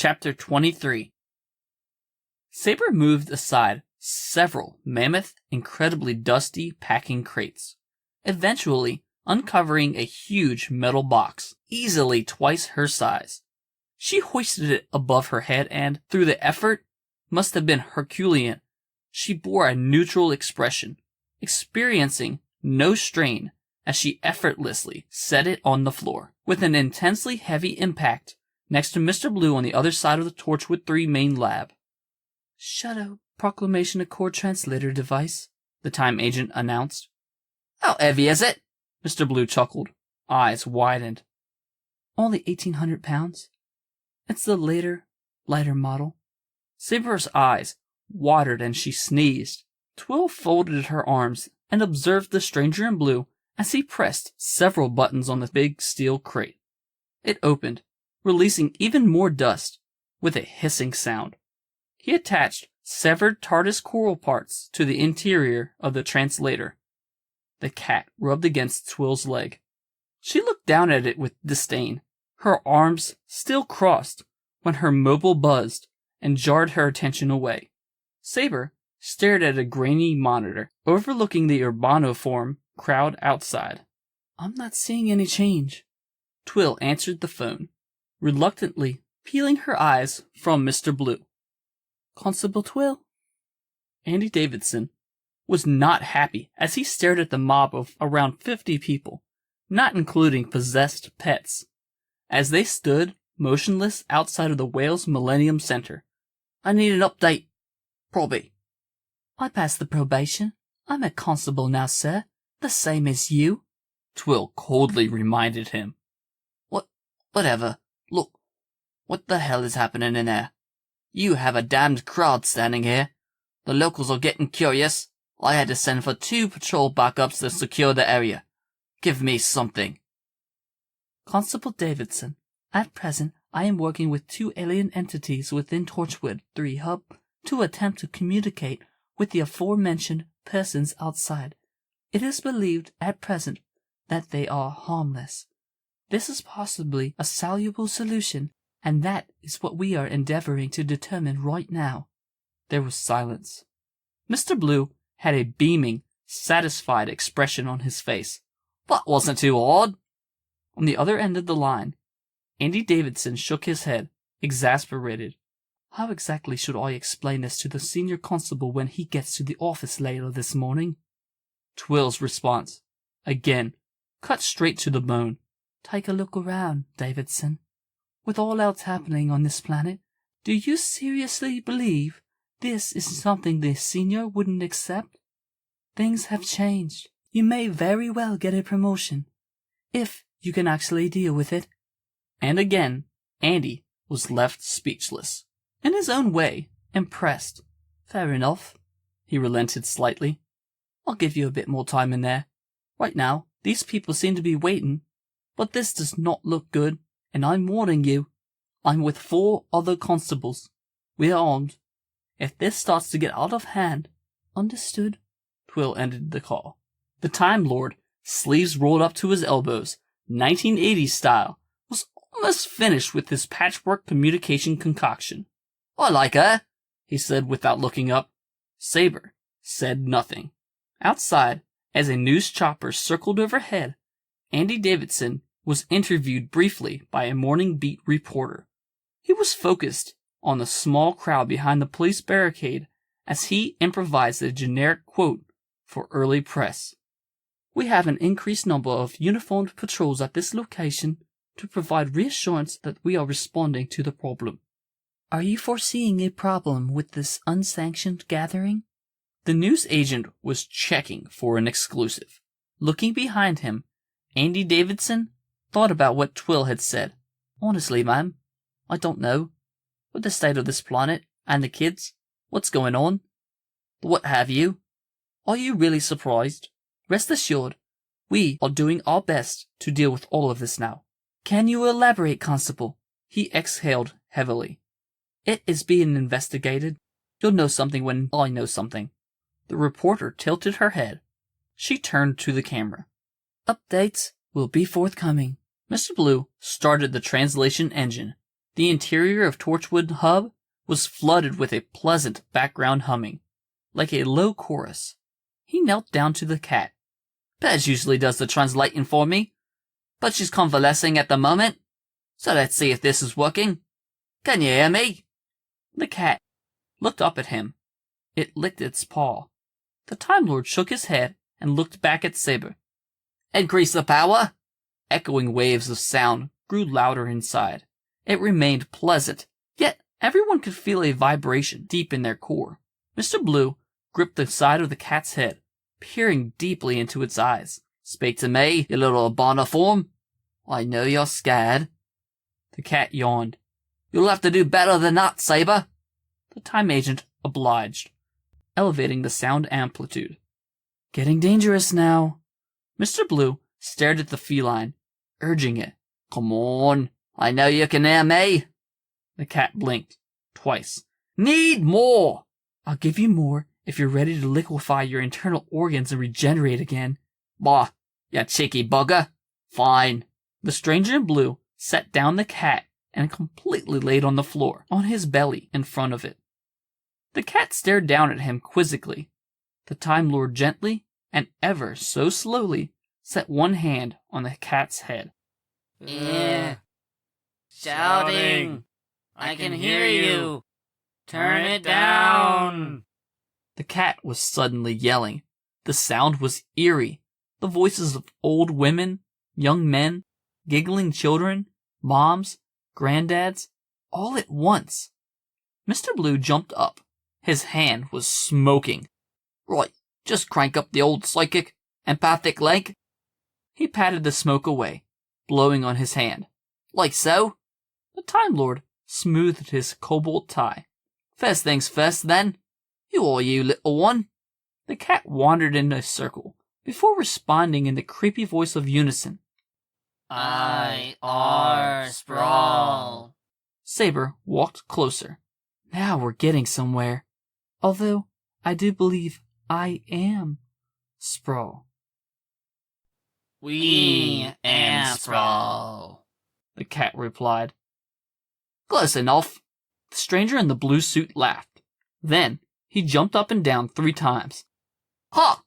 Chapter 23. Saber moved aside several mammoth, incredibly dusty packing crates, eventually uncovering a huge metal box, easily twice her size. She hoisted it above her head and, through the effort, must have been Herculean, she bore a neutral expression, experiencing no strain as she effortlessly set it on the floor, with an intensely heavy impact next to Mr. Blue on the other side of the Torchwood 3 main lab. "Shadow Proclamation Accord Translator device," the time agent announced. "How heavy is it?" Mr. Blue chuckled, eyes widened. "Only 1,800 pounds. It's the later, lighter model." Saber's eyes watered and she sneezed. Twill folded her arms and observed the stranger in blue as he pressed several buttons on the big steel crate. It opened, releasing even more dust, with a hissing sound. He attached severed TARDIS coral parts to the interior of the translator. The cat rubbed against Twill's leg. She looked down at it with disdain, her arms still crossed, when her mobile buzzed and jarred her attention away. Saber stared at a grainy monitor overlooking the urbanoform crowd outside. "I'm not seeing any change." Twill answered the phone, reluctantly peeling her eyes from Mr. Blue. "Constable Twill?" Andy Davidson was not happy as he stared at the mob of around 50 people, not including possessed pets, as they stood motionless outside of the Wales Millennium Center. "I need an update. Probie." "I passed the probation. I'm a constable now, sir, the same as you," Twill coldly reminded him. Whatever. Look, what the hell is happening in there? You have a damned crowd standing here. The locals are getting curious. I had to send for 2 patrol backups to secure the area. Give me something." "Constable Davidson, at present I am working with 2 alien entities within Torchwood 3 Hub to attempt to communicate with the aforementioned persons outside. It is believed at present that they are harmless. This is possibly a soluble solution, and that is what we are endeavoring to determine right now." There was silence. Mr. Blue had a beaming, satisfied expression on his face. "That wasn't too hard." On the other end of the line, Andy Davidson shook his head, exasperated. "How exactly should I explain this to the senior constable when he gets to the office later this morning?" Twill's response, again, cut straight to the bone. "Take a look around, Davidson. With all else happening on this planet, do you seriously believe this is something the senior wouldn't accept? Things have changed. You may very well get a promotion, if you can actually deal with it." And again, Andy was left speechless. In his own way, impressed. "Fair enough." He relented slightly. "I'll give you a bit more time in there. Right now, these people seem to be waiting. But this does not look good, and I'm warning you. I'm with 4 other constables. We are armed. If this starts to get out of hand—" "Understood." Twill ended the call. The Time Lord, sleeves rolled up to his elbows, 1980s style, was almost finished with his patchwork communication concoction. "I like her," he said without looking up. Saber said nothing. Outside, as a news chopper circled overhead, Andy Davidson was interviewed briefly by a morning beat reporter. He was focused on the small crowd behind the police barricade as he improvised a generic quote for early press. "We have an increased number of uniformed patrols at this location to provide reassurance that we are responding to the problem." "Are you foreseeing a problem with this unsanctioned gathering?" The news agent was checking for an exclusive. Looking behind him, Andy Davidson thought about what Twill had said. "Honestly, ma'am, I don't know. With the state of this planet, and the kids, what's going on, the what have you, are you really surprised? Rest assured, we are doing our best to deal with all of this now." "Can you elaborate, Constable?" He exhaled heavily. "It is being investigated. You'll know something when I know something." The reporter tilted her head. She turned to the camera. "Updates will be forthcoming." Mr. Blue started the translation engine. The interior of Torchwood Hub was flooded with a pleasant background humming, like a low chorus. He knelt down to the cat. Pez usually does the translating for me, but she's convalescing at the moment, so let's see if this is working. Can you hear me? The cat looked up at him. It licked its paw. The Time Lord shook his head and looked back at Saber. Increase the power? Echoing waves of sound grew louder inside. It remained pleasant, yet everyone could feel a vibration deep in their core. Mr. Blue gripped the side of the cat's head, peering deeply into its eyes. Speak to me, you little Boniform. I know you're scared. The cat yawned. You'll have to do better than that, Saber. The time agent obliged, elevating the sound amplitude. Getting dangerous now. Mr. Blue stared at the feline, urging it. Come on, I know you can hear me. The cat blinked twice. Need more. I'll give you more if you're ready to liquefy your internal organs and regenerate again. Bah, you cheeky bugger. Fine. The stranger in blue set down the cat and completely laid on the floor, on his belly in front of it. The cat stared down at him quizzically. The Time Lord gently, and ever so slowly, set one hand on the cat's head. Yeah. Shouting. I can hear you. Turn it down. The cat was suddenly yelling. The sound was eerie. The voices of old women, young men, giggling children, moms, granddads, all at once. Mr. Blue jumped up. His hand was smoking. Right, just crank up the old psychic, empathic leg. He patted the smoke away, blowing on his hand. Like so. The Time Lord smoothed his cobalt tie. First things first, then. Who are you, little one? The cat wandered in a circle, before responding in the creepy voice of unison. I are Sprawl. Saber walked closer. Now we're getting somewhere. Although, I do believe I am Sprawl. We am Sprawl, the cat replied. Close enough. The stranger in the blue suit laughed. Then, he jumped up and down 3 times. Ha!